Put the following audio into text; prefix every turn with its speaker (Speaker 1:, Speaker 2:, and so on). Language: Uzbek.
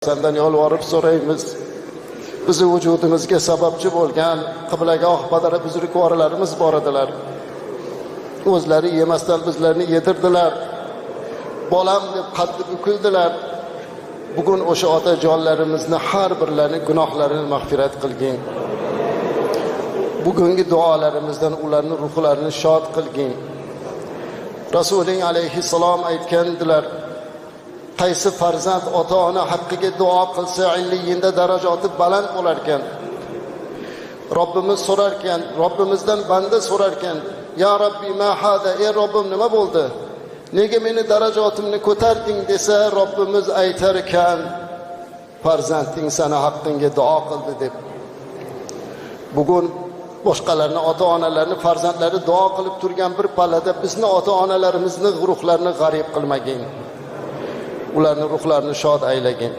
Speaker 1: sendan yolvorib so'raymiz. Bizi vujudimizga sababchi bo'lgan qiblagoh badara buzrukvorlarimiz bor edilar. O'zlari yemasdan bizlarni yedirdilar. Bolam deb qaddi bukildilar. Bugun o'sha otajonlarimizni har birlarining gunohlarini mag'firat qilgin. Bugungi duolarimizdan ularning ruhlarini shod qilgin. Rasuling alayhissalom aytgandilar: qaysi farzand ota-ona haqqiga duo qilsa, illiyinda darajati baland bo'lar ekan. Robbimiz so'rar ekan, Robbimizdan banda so'rar ekan: "Ya Robbi ma hada, ey Robbim nima bo'ldi? Nega meni darajotimni ko'tarding?" desa, Robbimiz aytar ekan: "Farzanding sana haqqingga duo qildi" deb. Bugun boshqalarning ota-onalarini farzandlari duo qilib turgan bir pallada bizni ota-onalarimizni ruhlarini g'arib qilmagin. Ularning ruhlarini shod aylagin.